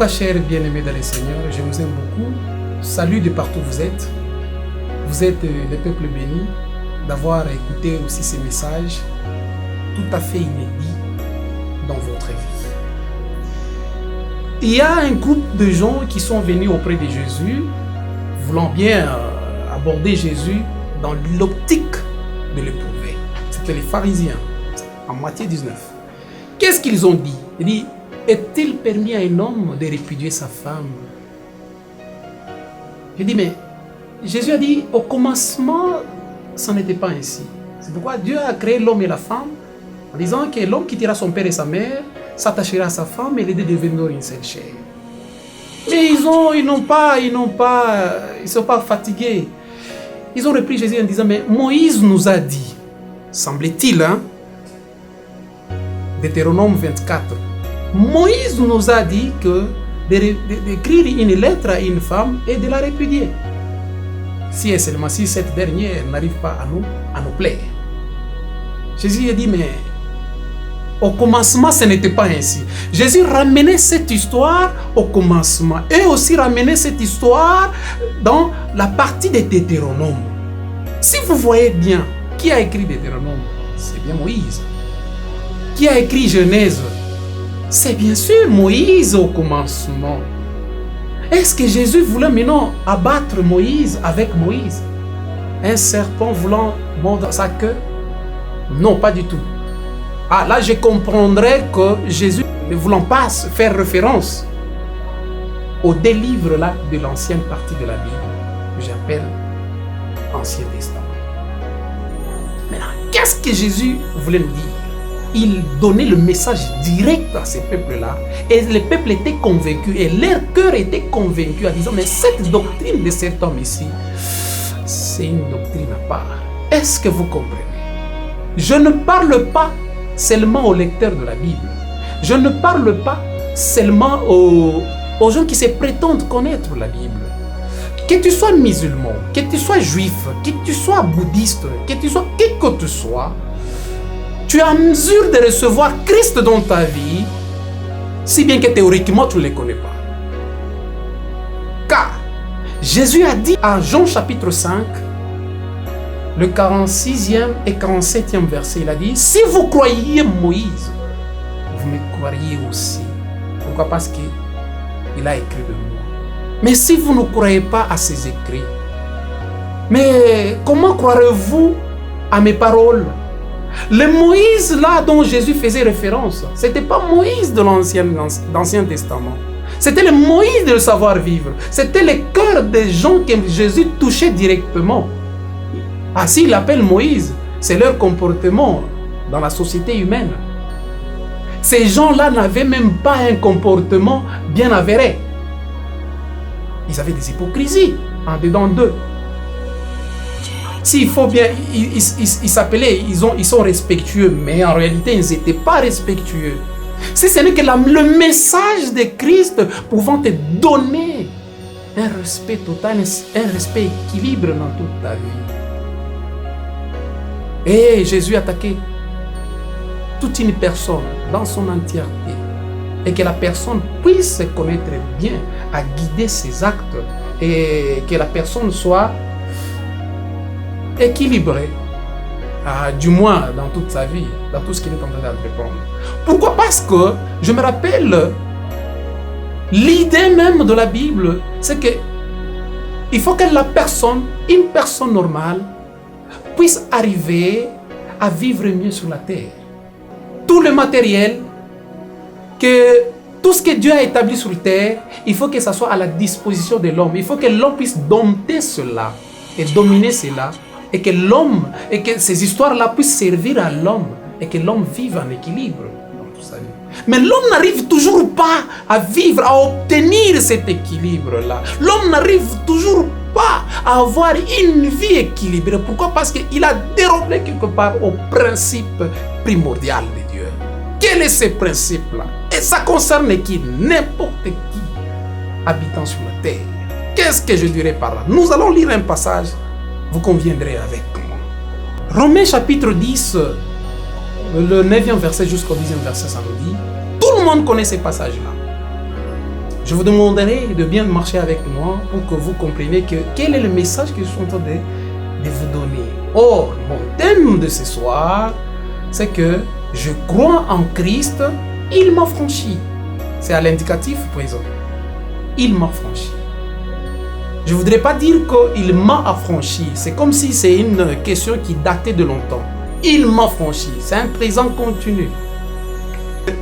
cas, chers bien-aimés dans le Seigneur, je vous aime beaucoup. Salut de partout où vous êtes. Vous êtes le peuple béni d'avoir écouté aussi ces messages tout à fait inédits dans votre vie. Il y a un groupe de gens qui sont venus auprès de Jésus, voulant bien aborder Jésus dans l'optique de l'éprouver. C'était les pharisiens, en Matthieu 19. Qu'est-ce qu'ils ont dit? Ils disent, est-il permis à un homme de répudier sa femme? Je dis, mais Jésus a dit, au commencement, ça n'était pas ainsi. C'est pourquoi Dieu a créé l'homme et la femme, en disant que l'homme quittera son père et sa mère, s'attachera à sa femme et les deux deviendront une seule chair. Mais ils ne sont pas fatigués. Ils ont repris Jésus en disant, mais Moïse nous a dit, semble-t-il, Deutéronome 24, Moïse nous a dit que d'écrire une lettre à une femme et de la répudier. Si et seulement si cette dernière n'arrive pas à nous plaire. Jésus a dit, mais au commencement, ce n'était pas ainsi. Jésus ramenait cette histoire au commencement et aussi ramenait cette histoire dans la partie des Deutéronomes. Si vous voyez bien, qui a écrit Deutéronome? C'est bien Moïse. Qui a écrit Genèse? C'est bien sûr Moïse au commencement. Est-ce que Jésus voulait maintenant abattre Moïse avec Moïse? Un serpent voulant mordre sa queue? Non, pas du tout. Ah, là, je comprendrais que Jésus, ne voulant pas faire référence aux deux livres là, de l'ancienne partie de la Bible, que j'appelle Ancien Testament. Maintenant, qu'est-ce que Jésus voulait nous dire? Il donnait le message direct à ces peuples-là, et les peuples étaient convaincus, et leur cœur était convaincu en disant, mais cette doctrine de cet homme ici, c'est une doctrine à part. Est-ce que vous comprenez? Je ne parle pas seulement aux lecteurs de la Bible. Je ne parle pas seulement aux gens qui se prétendent connaître la Bible. Que tu sois musulman, que tu sois juif, que tu sois bouddhiste, que tu sois qui que tu sois, tu es en mesure de recevoir Christ dans ta vie, si bien que théoriquement tu ne le connais pas. Car Jésus a dit en Jean chapitre 5, le 46e et 47e verset, il a dit, si vous croyez Moïse, vous me croiriez aussi. Pourquoi? Parce qu'il a écrit de moi. Mais si vous ne croyez pas à ses écrits, mais comment croirez-vous à mes paroles? Le Moïse là dont Jésus faisait référence, ce n'était pas Moïse de l'Ancien Testament. C'était le Moïse de le savoir-vivre. C'était le cœur des gens que Jésus touchait directement. Ah, s'il appelle Moïse, c'est leur comportement dans la société humaine. Ces gens-là n'avaient même pas un comportement bien avéré. Ils avaient des hypocrisies en dedans d'eux. S'il faut bien, ils s'appelaient, ils sont respectueux, mais en réalité, ils n'étaient pas respectueux. Si ce n'est que le message de Christ pouvant te donner un respect total, un respect équilibre dans toute ta vie. Et Jésus attaquait toute une personne dans son entièreté. Et que la personne puisse se connaître bien, à guider ses actes. Et que la personne soit équilibrée, du moins dans toute sa vie, dans tout ce qu'il est en train d'entreprendre. Pourquoi? Parce que je me rappelle, l'idée même de la Bible, c'est que il faut que la personne, une personne normale, puisse arriver à vivre mieux sur la terre. Tout le matériel, tout ce que Dieu a établi sur la terre, il faut que ça soit à la disposition de l'homme. Il faut que l'homme puisse dompter cela et dominer cela, et que l'homme, et que ces histoires-là puissent servir à l'homme, et que l'homme vive en équilibre dans toute sa vie. Mais l'homme n'arrive toujours pas à vivre, à obtenir cet équilibre-là. L'homme n'arrive toujours pas à avoir une vie équilibrée. Pourquoi? Parce qu'il a dérobé quelque part au principe primordial de Dieu. Quel est ce principe-là? Et ça concerne qui? N'importe qui habitant sur la terre. Qu'est-ce que je dirais par là? Nous allons lire un passage, vous conviendrez avec moi. Romains chapitre 10, le 9e verset jusqu'au 10e verset, ça nous dit, tout le monde connaît ces passages-là. Je vous demanderai de bien marcher avec moi pour que vous compreniez quel est le message que je suis en train de vous donner. Or, mon thème de ce soir, c'est que je crois en Christ, il m'a franchi. C'est à l'indicatif présent. Il m'a franchi. Je ne voudrais pas dire qu'il m'a affranchi. C'est comme si c'est une question qui datait de longtemps. Il m'a franchi. C'est un présent continu.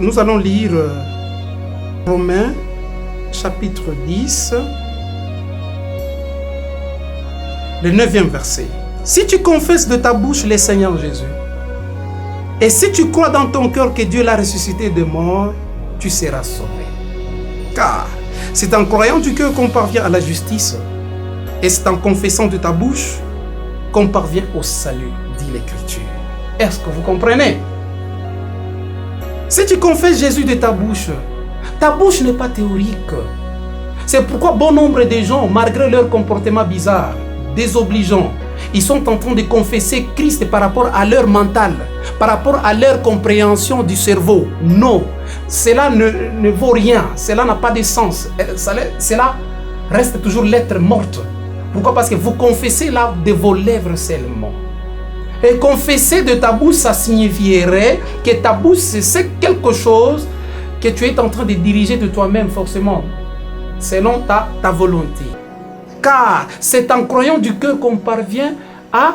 Nous allons lire Romains chapitre 10, le 9e verset. Si tu confesses de ta bouche le Seigneur Jésus, et si tu crois dans ton cœur que Dieu l'a ressuscité de mort, tu seras sauvé. Car c'est en croyant du cœur qu'on parvient à la justice, et c'est en confessant de ta bouche qu'on parvient au salut, dit l'Écriture. Est-ce que vous comprenez? Si tu confesses Jésus de ta bouche n'est pas théorique. C'est pourquoi bon nombre de gens, malgré leur comportement bizarre, désobligeant, ils sont en train de confesser Christ par rapport à leur mental, par rapport à leur compréhension du cerveau. Non, cela ne vaut rien, cela n'a pas de sens. Cela reste toujours lettre morte. Pourquoi? Parce que vous confessez là de vos lèvres seulement. Et confesser de ta bouche, ça signifierait que ta bouche, c'est quelque chose que tu es en train de diriger de toi-même forcément, selon ta volonté. Car c'est en croyant du cœur qu'on parvient à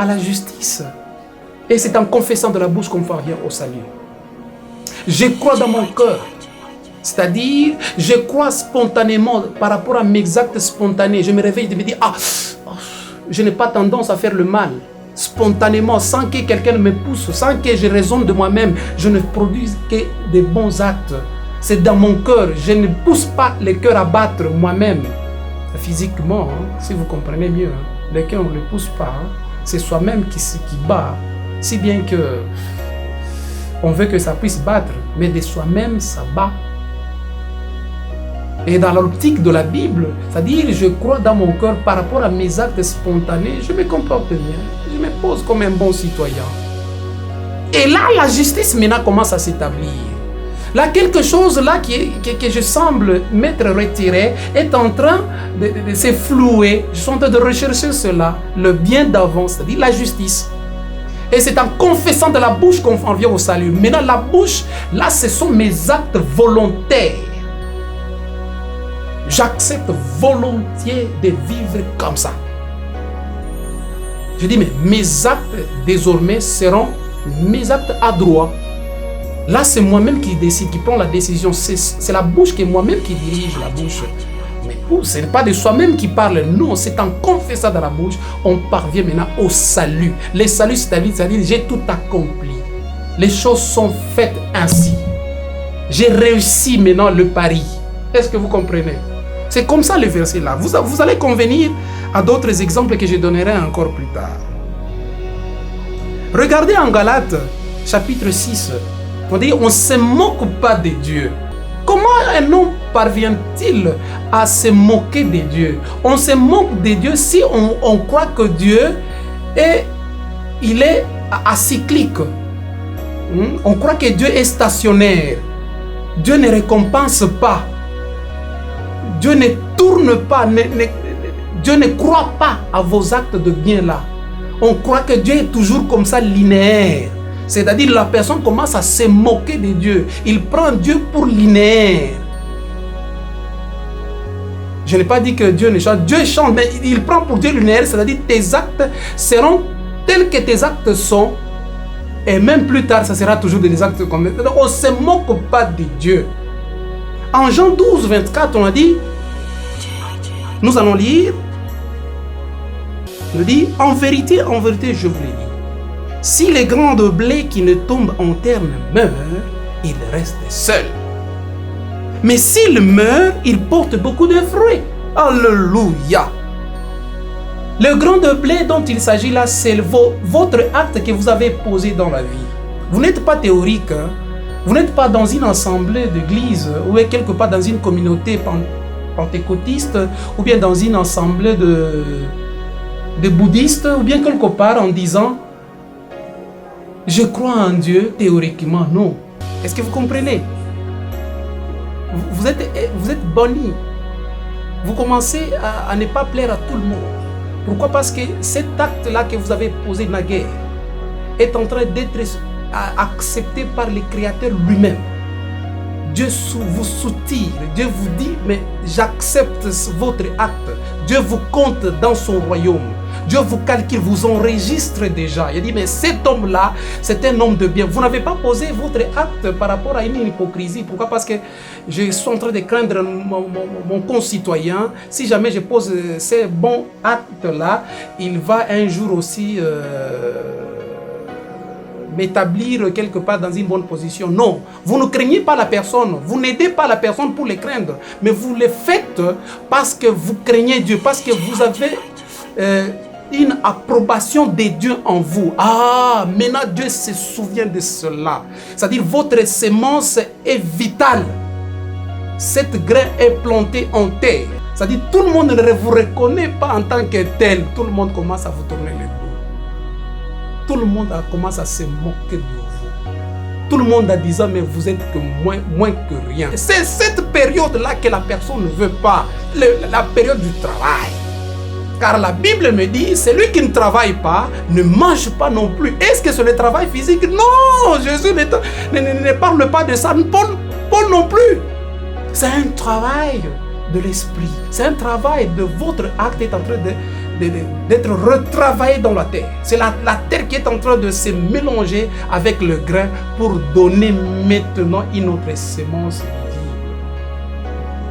la justice. Et c'est en confessant de la bouche qu'on parvient au salut. Je crois dans mon cœur. C'est-à-dire, je crois spontanément par rapport à mes actes spontanés. Je me réveille et me dis, je n'ai pas tendance à faire le mal. Spontanément, sans que quelqu'un me pousse, sans que je raisonne de moi-même, je ne produise que des bons actes. C'est dans mon cœur. Je ne pousse pas le cœur à battre moi-même. Physiquement, si vous comprenez mieux, le cœur on ne le pousse pas. C'est soi-même qui bat. Si bien que on veut que ça puisse battre, mais de soi-même, ça bat. Et dans l'optique de la Bible, c'est-à-dire je crois dans mon cœur par rapport à mes actes spontanés, je me comporte bien, je me pose comme un bon citoyen. Et là, la justice maintenant commence à s'établir. Là, quelque chose là que je semble m'être retiré est en train de se flouer. Je suis en train de rechercher cela, le bien d'avant, c'est-à-dire la justice. Et c'est en confessant de la bouche qu'on en vient au salut. Maintenant, la bouche, là, ce sont mes actes volontaires. J'accepte volontiers de vivre comme ça. Je dis, mais mes actes désormais seront mes actes adroits. Là, c'est moi-même qui décide, qui prend la décision. C'est la bouche qui est moi-même qui dirige la bouche. Mais ce n'est pas de soi-même qui parle. Non, c'est en confessant dans la bouche, on parvient maintenant au salut. Le salut, c'est-à-dire, j'ai tout accompli. Les choses sont faites ainsi. J'ai réussi maintenant le pari. Est-ce que vous comprenez? C'est comme ça le verset là. Vous allez convenir à d'autres exemples que je donnerai encore plus tard. Regardez en Galates, chapitre 6. On dit, on ne se moque pas de Dieu. Comment un homme parvient-il à se moquer de Dieu? On se moque de Dieu si on croit que Dieu il est acyclique. On croit que Dieu est stationnaire. Dieu ne récompense pas. Dieu ne tourne pas, Dieu ne croit pas à vos actes de bien là. On croit que Dieu est toujours comme ça linéaire. C'est-à-dire la personne commence à se moquer de Dieu. Il prend Dieu pour linéaire. Je n'ai pas dit que Dieu ne chante. Dieu chante, mais il prend pour Dieu linéaire. C'est-à-dire tes actes seront tels que tes actes sont. Et même plus tard, ça sera toujours des actes comme ça. On ne se moque pas de Dieu. En Jean 12, 24, on a dit, nous allons lire, il dit, en vérité, je vous l'ai dit, si les grains de blé qui ne tombent en terre meurent, ils restent seuls. Mais s'ils meurent, ils portent beaucoup de fruits. Alléluia. Le grain de blé dont il s'agit là, c'est votre acte que vous avez posé dans la vie. Vous n'êtes pas théorique, hein? Vous n'êtes pas dans une assemblée d'église ou quelque part dans une communauté pentecôtiste ou bien dans une assemblée de bouddhistes ou bien quelque part en disant je crois en Dieu théoriquement. Non. Est-ce que vous comprenez? vous êtes banni. Vous commencez à ne pas plaire à tout le monde. Pourquoi? Parce que cet acte-là que vous avez posé naguère est en train d'être accepté par le Créateur lui-même. Dieu vous soutire, Dieu vous dit, mais j'accepte votre acte. Dieu vous compte dans son royaume. Dieu vous calcule, vous enregistre déjà. Il dit, mais cet homme-là, c'est un homme de bien. Vous n'avez pas posé votre acte par rapport à une hypocrisie. Pourquoi? Parce que je suis en train de craindre mon concitoyen. Si jamais je pose ces bons actes-là, il va un jour aussi m'établir quelque part dans une bonne position. Non, vous ne craignez pas la personne, vous n'aidez pas la personne pour les craindre, mais vous le faites parce que vous craignez Dieu, parce que vous avez une approbation de Dieu en vous. Ah, maintenant Dieu se souvient de cela. C'est-à-dire votre semence est vitale. Cette graine est plantée en terre. C'est-à-dire tout le monde ne vous reconnaît pas en tant que tel. Tout le monde commence à vous tourner le dos. Tout le monde commence à se moquer de vous. Tout le monde a dit ça, mais vous êtes que moins que rien. C'est cette période-là que la personne ne veut pas. La période du travail. Car la Bible me dit, celui qui ne travaille pas ne mange pas non plus. Est-ce que c'est le travail physique? Non, Jésus ne parle pas de ça. Paul non plus. C'est un travail de l'esprit. C'est un travail de votre acte est en train d'être retravaillé dans la terre. C'est la terre qui est en train de se mélanger avec le grain pour donner maintenant une autre semence visible.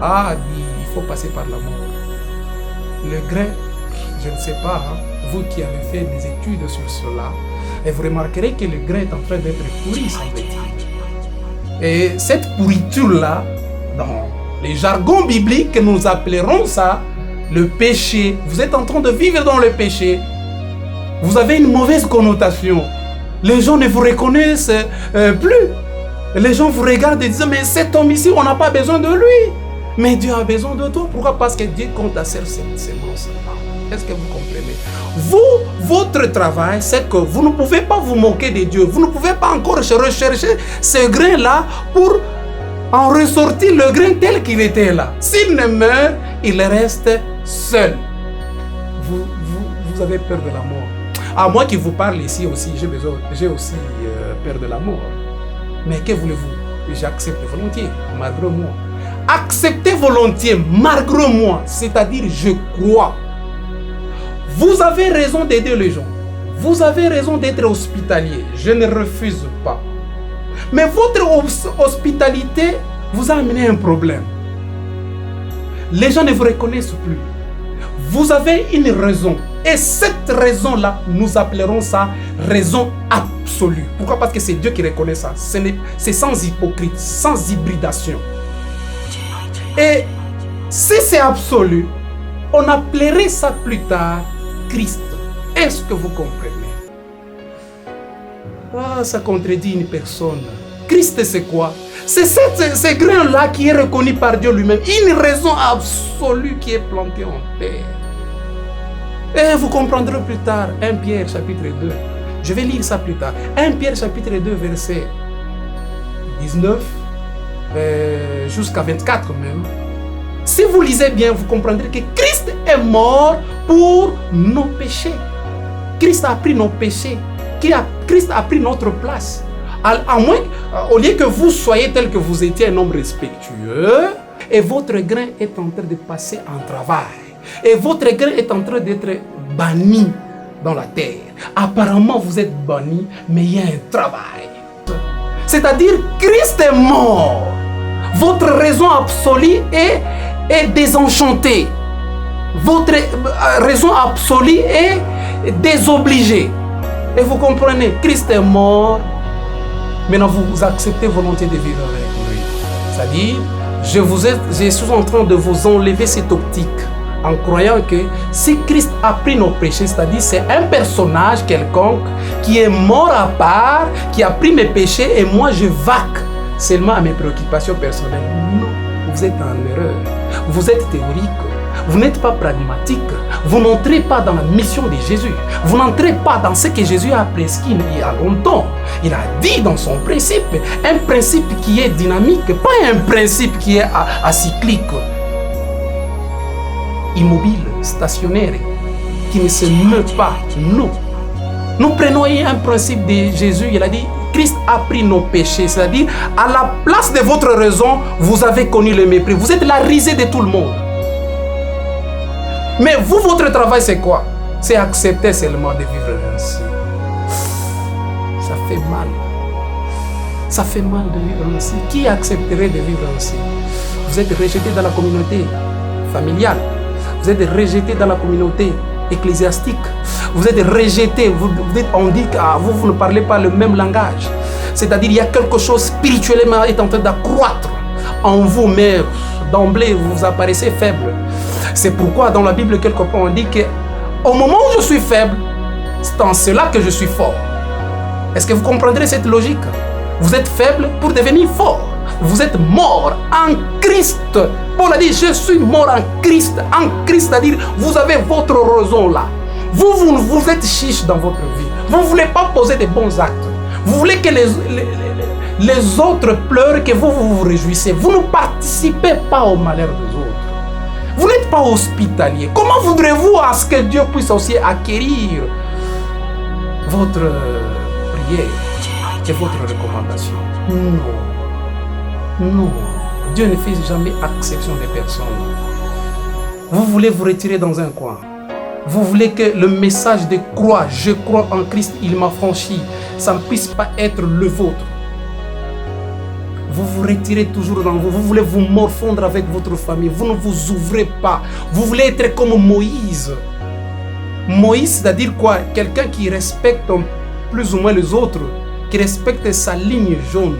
Ah, il faut passer par la mort. Le grain, je ne sais pas, hein, vous qui avez fait des études sur cela, et vous remarquerez que le grain est en train d'être pourri, semble-t-il. Et cette pourriture-là, dans les jargons bibliques, nous appellerons ça le péché. Vous êtes en train de vivre dans le péché. Vous avez une mauvaise connotation. Les gens ne vous reconnaissent plus. Les gens vous regardent et disent, mais cet homme ici, on n'a pas besoin de lui. Mais Dieu a besoin de toi. Pourquoi? Parce que Dieu compte à cette semence-là. Est-ce que vous comprenez? Vous, votre travail, c'est que vous ne pouvez pas vous moquer de Dieu. Vous ne pouvez pas encore rechercher ce grain-là pour en ressortir le grain tel qu'il était là. S'il ne meurt, il reste seul. Vous avez peur de la mort. À moi qui vous parle ici aussi, j'ai aussi peur de la mort. Mais que voulez-vous? J'accepte volontiers, malgré moi. Acceptez volontiers, malgré moi. C'est-à-dire, je crois. Vous avez raison d'aider les gens. Vous avez raison d'être hospitalier. Je ne refuse pas. Mais votre hospitalité vous a amené un problème. Les gens ne vous reconnaissent plus. Vous avez une raison. Et cette raison-là, nous appellerons ça raison absolue. Pourquoi? Parce que c'est Dieu qui reconnaît ça. C'est sans hypocrite, sans hybridation. Et si c'est absolu, on appellerait ça plus tard Christ. Est-ce que vous comprenez? Ah, ça contredit une personne. Christ, c'est quoi? C'est ce grain-là qui est reconnu par Dieu lui-même. Une raison absolue qui est plantée en terre. Et vous comprendrez plus tard, 1 Pierre chapitre 2. Je vais lire ça plus tard. 1 Pierre chapitre 2, verset 19 jusqu'à 24 même. Si vous lisez bien, vous comprendrez que Christ est mort pour nos péchés. Christ a pris nos péchés. Christ a pris notre place. À moins, au lieu que vous soyez tel que vous étiez un homme respectueux, et votre grain est en train de passer en travail, et votre grain est en train d'être banni dans la terre. Apparemment, vous êtes banni, mais il y a un travail. C'est-à-dire, Christ est mort. Votre raison absolue est désenchantée. Votre raison absolue est désobligée. Et vous comprenez, Christ est mort. Maintenant, vous acceptez volontiers de vivre avec lui. C'est-à-dire, je suis en train de vous enlever cette optique en croyant que si Christ a pris nos péchés, c'est-à-dire c'est un personnage quelconque qui est mort à part, qui a pris mes péchés et moi je vaque seulement à mes préoccupations personnelles. Non, vous êtes en erreur. Vous êtes théorique. vous n'êtes pas pragmatique, vous n'entrez pas dans la mission de Jésus, vous n'entrez pas dans ce que Jésus a prescrit il y a longtemps. Il a dit dans son principe, un principe qui est dynamique, pas un principe qui est acyclique, immobile, stationnaire, qui ne se meut pas. Non. Nous prenons un principe de Jésus, il a dit, Christ a pris nos péchés, c'est-à-dire, à la place de votre raison, vous avez connu le mépris. Vous êtes la risée de tout le monde. Mais vous, votre travail, c'est quoi? C'est accepter seulement de vivre ainsi. Ça fait mal. Ça fait mal de vivre ainsi. Qui accepterait de vivre ainsi? Vous êtes rejeté dans la communauté familiale. Vous êtes rejeté dans la communauté ecclésiastique. Vous êtes rejeté. On dit que vous ne parlez pas le même langage. C'est-à-dire qu'il y a quelque chose spirituellement est en train d'accroître en vous, mais d'emblée, vous apparaissez faible. C'est pourquoi dans la Bible, quelque part, on dit qu'au moment où je suis faible, c'est en cela que je suis fort. Est-ce que vous comprendrez cette logique? Vous êtes faible pour devenir fort. Vous êtes mort en Christ. Paul a dit, je suis mort en Christ. En Christ, c'est-à-dire, vous avez votre raison là. Vous êtes chiche dans votre vie. Vous ne voulez pas poser des bons actes. Vous voulez que les autres pleurent, que vous vous réjouissez. Vous ne participez pas au malheur des autres. Vous n'êtes pas hospitalier. Comment voudrez-vous à ce que Dieu puisse aussi acquérir votre prière et votre recommandation? Non. Non. Dieu ne fait jamais exception des personnes. Vous voulez vous retirer dans un coin. Vous voulez que le message de croix, je crois en Christ, il m'a franchi, ça ne puisse pas être le vôtre. Vous vous retirez toujours dans vous. Vous voulez vous morfondre avec votre famille. Vous ne vous ouvrez pas. Vous voulez être comme Moïse. Moïse, c'est-à-dire quoi? Quelqu'un qui respecte plus ou moins les autres, qui respecte sa ligne jaune,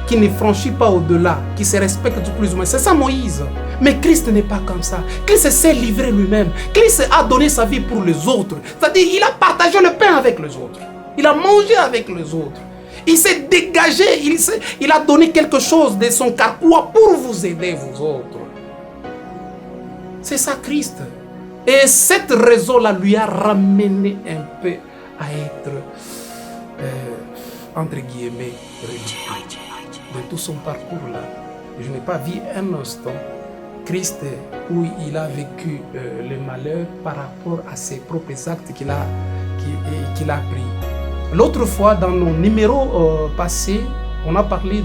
qui ne franchit pas au-delà, qui se respecte plus ou moins. C'est ça Moïse. Mais Christ n'est pas comme ça. Christ s'est livré lui-même. Christ a donné sa vie pour les autres. C'est-à-dire il a partagé le pain avec les autres. Il a mangé avec les autres. Il s'est dégagé, il a donné quelque chose de son carquois pour vous aider, vous autres. C'est ça Christ. Et cette raison-là lui a ramené un peu à être, entre guillemets, religieux. De tout son parcours-là, je n'ai pas vu un instant Christ où il a vécu le malheur par rapport à ses propres actes qu'il a pris. L'autre fois, dans nos numéros passés, on a parlé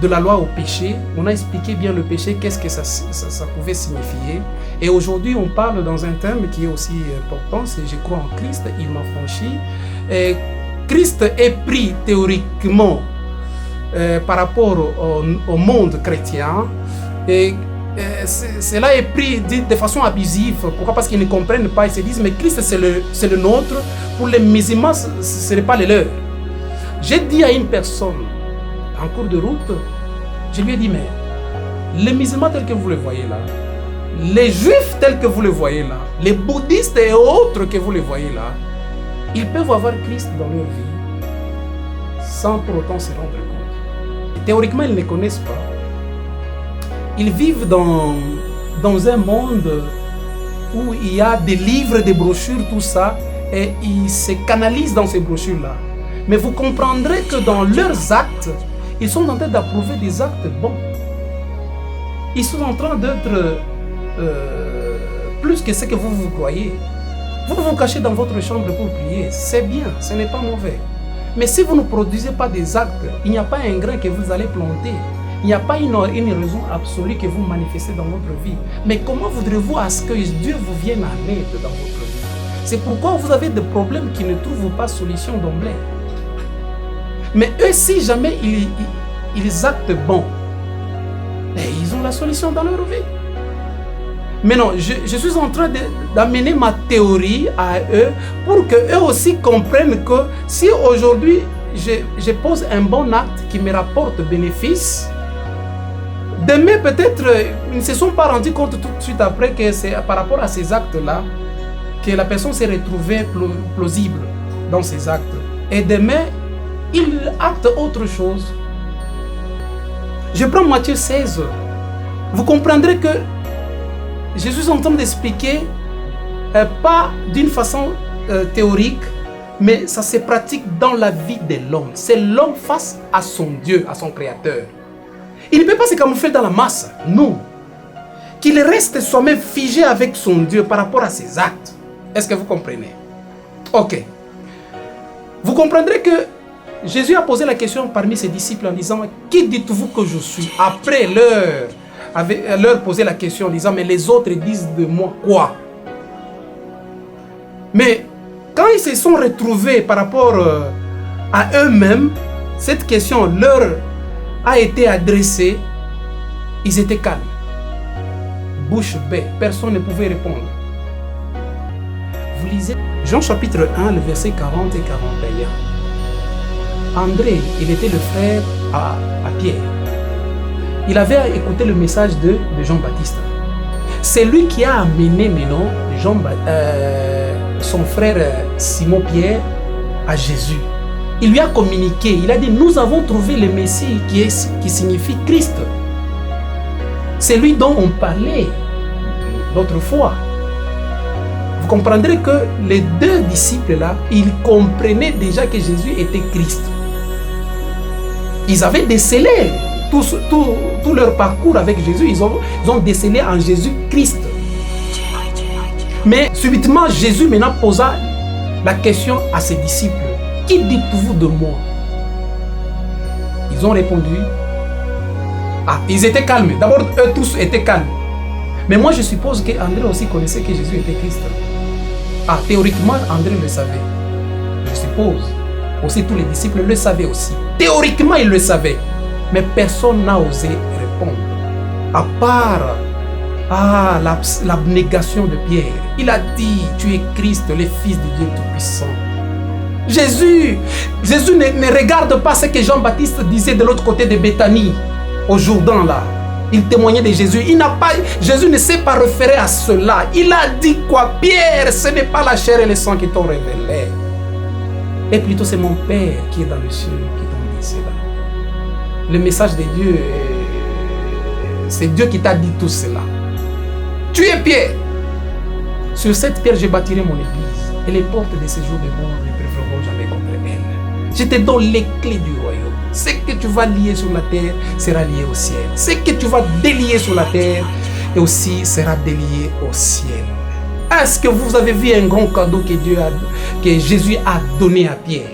de la loi au péché. On a expliqué bien le péché, qu'est-ce que ça pouvait signifier. Et aujourd'hui, on parle dans un terme qui est aussi important, c'est « je crois en Christ, il m'a franchi ». Christ est pris théoriquement par rapport au monde chrétien. Et cela est pris de façon abusive. Pourquoi? Parce qu'ils ne comprennent pas. Ils se disent, mais Christ c'est le nôtre. Pour les musulmans, ce n'est pas le leur. J'ai dit à une personne, en cours de route, je lui ai dit, mais les musulmans tels que vous les voyez là, les juifs tels que vous les voyez là, les bouddhistes et autres que vous les voyez là, ils peuvent avoir Christ dans leur vie sans pour autant se rendre compte. Et théoriquement, ils ne connaissent pas. Ils vivent dans un monde où il y a des livres, des brochures, tout ça, et ils se canalisent dans ces brochures-là. Mais vous comprendrez que dans leurs actes, ils sont en train d'approuver des actes bons. Ils sont en train d'être plus que ce que vous croyez. Vous vous cachez dans votre chambre pour prier, c'est bien, ce n'est pas mauvais. Mais si vous ne produisez pas des actes, il n'y a pas un grain que vous allez planter. Il n'y a pas une raison absolue que vous manifestez dans votre vie. Mais comment voudrez-vous à ce que Dieu vous vienne en aide dans votre vie? C'est pourquoi vous avez des problèmes qui ne trouvent pas solution d'emblée. Mais eux, si jamais ils actent bon, ils ont la solution dans leur vie. Mais non, je suis en train d'amener ma théorie à eux pour qu'eux aussi comprennent que si aujourd'hui je pose un bon acte qui me rapporte bénéfice, demain peut-être ils ne se sont pas rendus compte tout de suite après que c'est par rapport à ces actes-là que la personne s'est retrouvée plausible dans ces actes. Et demain, il acte autre chose. Je prends Matthieu 16. Vous comprendrez que Jésus est en train d'expliquer, pas d'une façon théorique, mais ça se pratique dans la vie de l'homme. C'est l'homme face à son Dieu, à son Créateur. Il ne peut pas se camoufler dans la masse, non. Qu'il reste soi-même figé avec son Dieu par rapport à ses actes. Est-ce que vous comprenez? Ok. Vous comprendrez que Jésus a posé la question parmi ses disciples en disant « Qui dites-vous que je suis ?» Après leur poser la question en disant « Mais les autres disent de moi quoi ?» Mais quand ils se sont retrouvés par rapport à eux-mêmes, cette question leur a été adressée, ils étaient calmes. Bouche bée, personne ne pouvait répondre. Vous lisez Jean chapitre 1, le verset 40 et 41. André, il était le frère à Pierre. Il avait écouté le message de Jean-Baptiste. C'est lui qui a amené maintenant son frère Simon-Pierre à Jésus. Il lui a communiqué, il a dit, nous avons trouvé le Messie qui signifie Christ. C'est lui dont on parlait l'autre fois. Vous comprendrez que les deux disciples-là, ils comprenaient déjà que Jésus était Christ. Ils avaient décelé tout leur parcours avec Jésus, ils ont décelé en Jésus Christ. Mais subitement, Jésus maintenant posa la question à ses disciples. Qui dites-vous de moi? Ils ont répondu. Ils étaient calmes. D'abord, eux tous étaient calmes. Mais moi, je suppose qu'André aussi connaissait que Jésus était Christ. Théoriquement, André le savait. Je suppose. Aussi, tous les disciples le savaient aussi. Théoriquement, ils le savaient. Mais personne n'a osé répondre. À part l'abnégation de Pierre. Il a dit, tu es Christ, le Fils de Dieu Tout-Puissant. Jésus ne regarde pas ce que Jean-Baptiste disait de l'autre côté de Béthanie, au Jourdain là. Il témoignait de Jésus. Jésus ne s'est pas référé à cela. Il a dit quoi? Pierre, ce n'est pas la chair et le sang qui t'ont révélé. Et plutôt c'est mon Père qui est dans le ciel qui t'ont dit cela. Le message de Dieu, c'est Dieu qui t'a dit tout cela. Tu es Pierre. Sur cette pierre, je bâtirai mon église. Et les portes de ces jours de mort ne prévaudront jamais contre elle. Je te donne les clés du royaume. Ce que tu vas lier sur la terre sera lié au ciel. Ce que tu vas délier sur la terre et aussi sera délié au ciel. Est-ce que vous avez vu un grand cadeau que Jésus a donné à Pierre?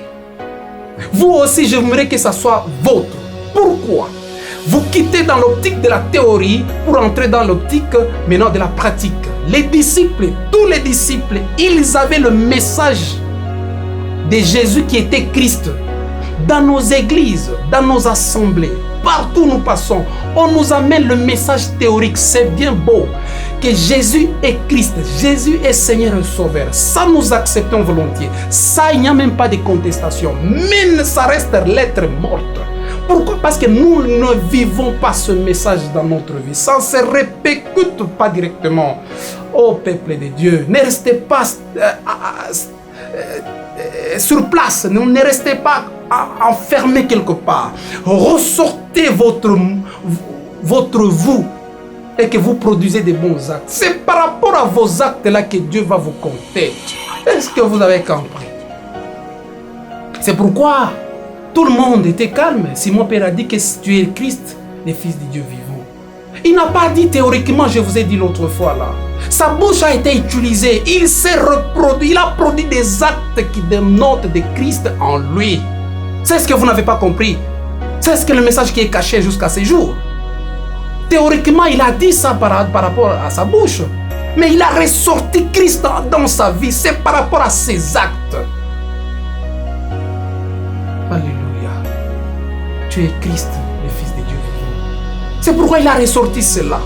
Vous aussi, j'aimerais que ça soit votre. Pourquoi? Vous quittez dans l'optique de la théorie pour entrer dans l'optique maintenant de la pratique. Les disciples, tous les disciples, ils avaient le message de Jésus qui était Christ. Dans nos églises, dans nos assemblées, partout où nous passons, on nous amène le message théorique. C'est bien beau que Jésus est Christ, Jésus est Seigneur et Sauveur. Ça, nous acceptons volontiers. Ça, il n'y a même pas de contestation. Mais ça reste lettre morte. Pourquoi? Parce que nous ne vivons pas ce message dans notre vie. Ça ne se répercute pas directement. Ô peuple de Dieu, ne restez pas sur place, ne restez pas enfermé quelque part. Ressortez votre vous et que vous produisez des bons actes. C'est par rapport à vos actes là que Dieu va vous compter. Est-ce que vous avez compris? C'est pourquoi tout le monde était calme. Simon Pierre a dit que tu es Christ, le Fils de Dieu vivant. Il n'a pas dit théoriquement, je vous ai dit l'autre fois là. Sa bouche a été utilisée. Il s'est reproduit. Il a produit des actes qui dénotent de Christ en lui. C'est ce que vous n'avez pas compris. C'est ce que le message qui est caché jusqu'à ce jour. Théoriquement, il a dit ça par rapport à sa bouche. Mais il a ressorti Christ dans sa vie. C'est par rapport à ses actes. Alléluia. Tu es Christ, le Fils de Dieu vivant. C'est pourquoi il a ressorti cela.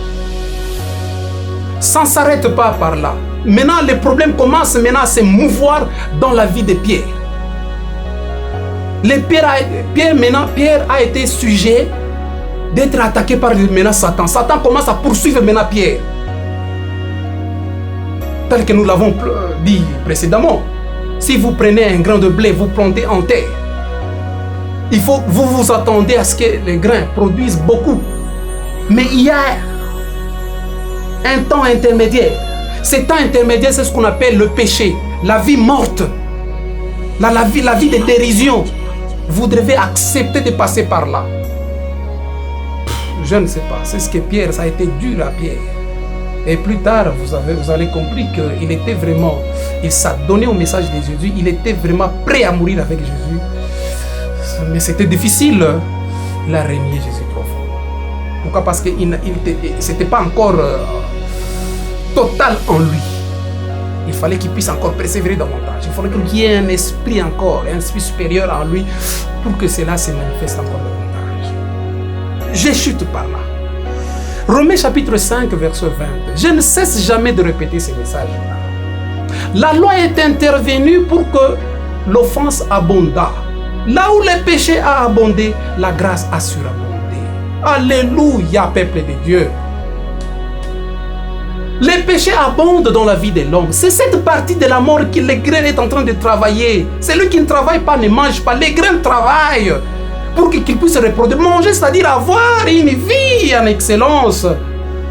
Ça ne s'arrête pas par là. Maintenant, le problème commence maintenant à se mouvoir dans la vie de Pierre. Pierre a été sujet d'être attaqué par maintenant Satan. Satan commence à poursuivre maintenant Pierre. Tel que nous l'avons dit précédemment. Si vous prenez un grain de blé, vous plantez en terre. Vous vous attendez à ce que les grains produisent beaucoup. Mais il y a un temps intermédiaire. Ce temps intermédiaire, c'est ce qu'on appelle le péché, la vie morte, la vie de dérision. Vous devez accepter de passer par là. Je ne sais pas, c'est ce que Pierre, ça a été dur à Pierre. Et plus tard, vous allez compris qu'il était vraiment, il s'est donné au message de Jésus, il était vraiment prêt à mourir avec Jésus. Mais c'était difficile, il a renié Jésus trop fort. Pourquoi? Parce que c'était pas encore total en lui. Il fallait qu'il puisse encore persévérer davantage. Il fallait qu'il y ait un esprit encore, un esprit supérieur en lui pour que cela se manifeste encore davantage. Je chute par là. Romains chapitre 5, verset 20. Je ne cesse jamais de répéter ces messages-là. La loi est intervenue pour que l'offense abondât. Là où le péché a abondé, la grâce a surabondé. Alléluia, peuple de Dieu. Les péchés abondent dans la vie de l'homme. C'est cette partie de la mort que le grain est en train de travailler. Celui qui ne travaille pas ne mange pas. Les grains travaillent pour qu'il puisse reproduire. Manger, c'est-à-dire avoir une vie en excellence.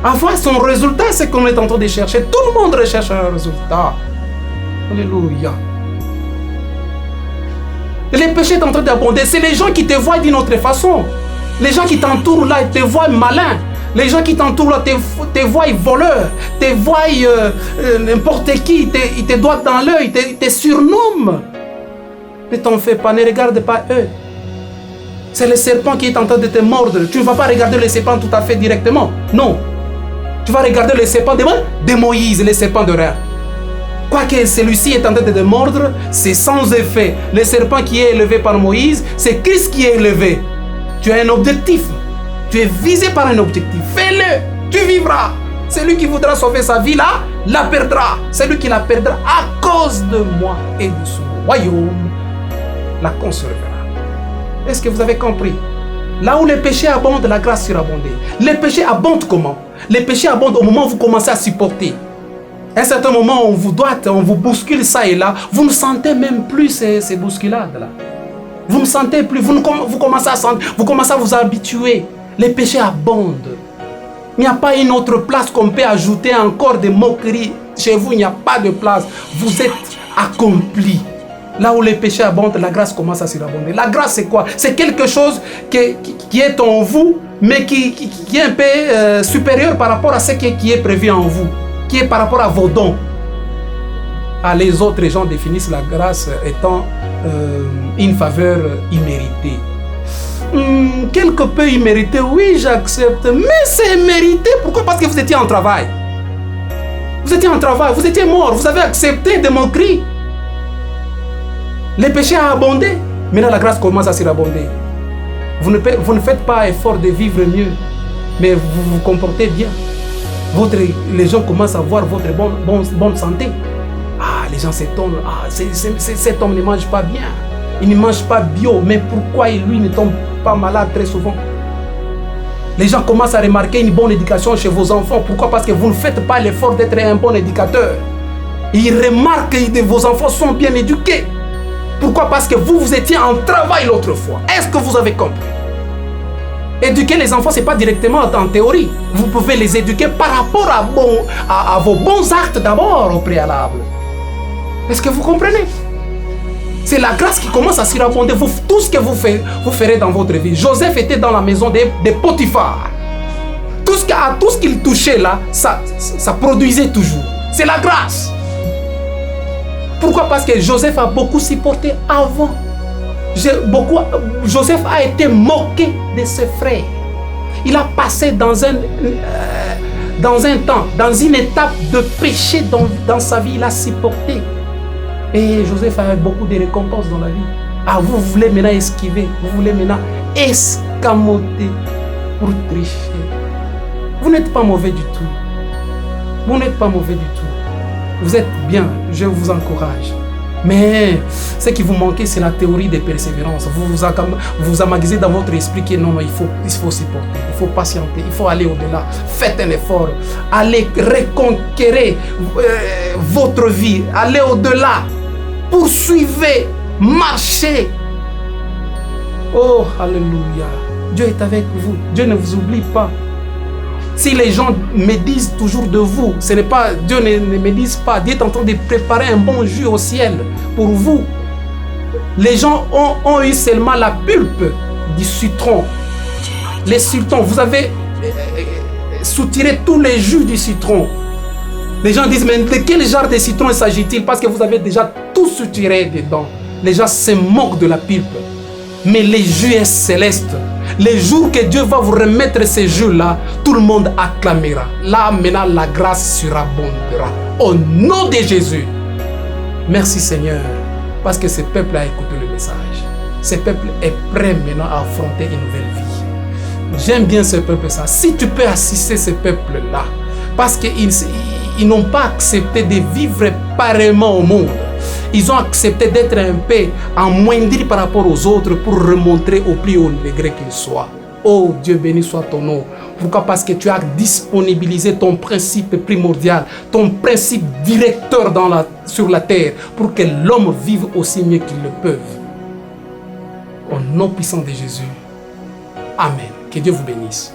Avoir son résultat, c'est ce qu'on est en train de chercher. Tout le monde recherche un résultat. Alléluia. Les péchés sont en train d'abonder. C'est les gens qui te voient d'une autre façon. Les gens qui t'entourent là, ils te voient malin. Les gens qui t'entourent là te voient voleur, te voient n'importe qui, ils te doivent dans l'œil, ils te surnomment. Ne t'en fais pas, ne regarde pas eux. C'est le serpent qui est en train de te mordre. Tu ne vas pas regarder le serpent tout à fait directement. Non. Tu vas regarder le serpent de Moïse, le serpent de Rhin. Quoique celui-ci est en train de te mordre, c'est sans effet. Le serpent qui est élevé par Moïse, c'est Christ qui est élevé. Tu as un objectif. Tu es visé par un objectif. Fais-le, tu vivras. Celui qui voudra sauver sa vie là, la perdra. Celui qui la perdra à cause de moi et de son royaume, la conservera. Est-ce que vous avez compris? Là où les péchés abondent, la grâce surabondée. Les péchés abondent comment? Les péchés abondent au moment où vous commencez à supporter. À un certain moment, on vous bouscule ça et là. Vous ne sentez même plus ces bousculades-là. Vous ne sentez plus, vous commencez à vous habituer. Les péchés abondent. Il n'y a pas une autre place qu'on peut ajouter encore des moqueries. Chez vous, il n'y a pas de place. Vous êtes accomplis. Là où les péchés abondent, la grâce commence à surabonder. La grâce, c'est quoi? C'est quelque chose qui est en vous, mais qui est un peu supérieur par rapport à ce qui est prévu en vous, qui est par rapport à vos dons. Les autres gens définissent la grâce étant une faveur imméritée. Quelque peu immérité, oui, j'accepte, mais c'est mérité. Pourquoi? Parce que vous étiez en travail. Vous étiez en travail, vous étiez mort, vous avez accepté de mon cri. Les péchés ont abondé, maintenant la grâce commence à surabonder. Vous ne faites pas effort de vivre mieux, mais vous vous comportez bien. Les gens commencent à voir votre bonne santé. Les gens s'étonnent, cet homme ne mange pas bien. Il ne mange pas bio, mais pourquoi lui ne tombe pas malade très souvent? Les gens commencent à remarquer une bonne éducation chez vos enfants. Pourquoi? Parce que vous ne faites pas l'effort d'être un bon éducateur. Ils remarquent que vos enfants sont bien éduqués. Pourquoi? Parce que vous étiez en travail l'autre fois. Est-ce que vous avez compris? Éduquer les enfants, ce n'est pas directement en théorie. Vous pouvez les éduquer par rapport à vos bons actes d'abord au préalable. Est-ce que vous comprenez? C'est la grâce qui commence à surabonder. Tout ce que vous ferez dans votre vie. Joseph était dans la maison de Potiphar. Tout ce qu'il touchait là, ça produisait toujours. C'est la grâce. Pourquoi? Parce que Joseph a beaucoup supporté avant. Joseph a été moqué de ses frères. Il a passé dans un temps, dans une étape de péché dans sa vie. Il a supporté. Et Joseph a eu beaucoup de récompenses dans la vie. Vous voulez maintenant esquiver, vous voulez maintenant escamoter pour tricher. Vous n'êtes pas mauvais du tout. Vous n'êtes pas mauvais du tout. Vous êtes bien, je vous encourage. Mais ce qui vous manque, c'est la théorie de persévérance. Vous amagasez dans votre esprit que non, il faut supporter, il faut patienter, il faut aller au-delà. Faites un effort. Allez reconquérir votre vie. Allez au-delà. Poursuivez, marchez. Oh, alléluia. Dieu est avec vous. Dieu ne vous oublie pas. Si les gens me disent toujours de vous, ce n'est pas, Dieu ne me dit pas, Dieu est en train de préparer un bon jus au ciel pour vous. Les gens ont eu seulement la pulpe du citron. Les citrons, vous avez soutiré tous les jus du citron. Les gens disent, mais de quel genre de citron s'agit-il? Parce que vous avez déjà tout soutiré dedans. Les gens se moquent de la pulpe. Mais les jus est céleste. Les jours que Dieu va vous remettre ces jus-là, tout le monde acclamera. Là, maintenant, la grâce surabondera. Au nom de Jésus. Merci Seigneur, parce que ce peuple a écouté le message. Ce peuple est prêt maintenant à affronter une nouvelle vie. J'aime bien ce peuple-là. Si tu peux assister ce peuple-là, parce qu'ils n'ont pas accepté de vivre pareillement au monde. Ils ont accepté d'être un peu amoindris par rapport aux autres pour remontrer au plus haut degré qu'ils soient. Oh Dieu béni soit ton nom. Pourquoi? Parce que tu as disponibilisé ton principe primordial, ton principe directeur sur la terre pour que l'homme vive aussi mieux qu'ils le peuvent. Au nom puissant de Jésus. Amen. Que Dieu vous bénisse.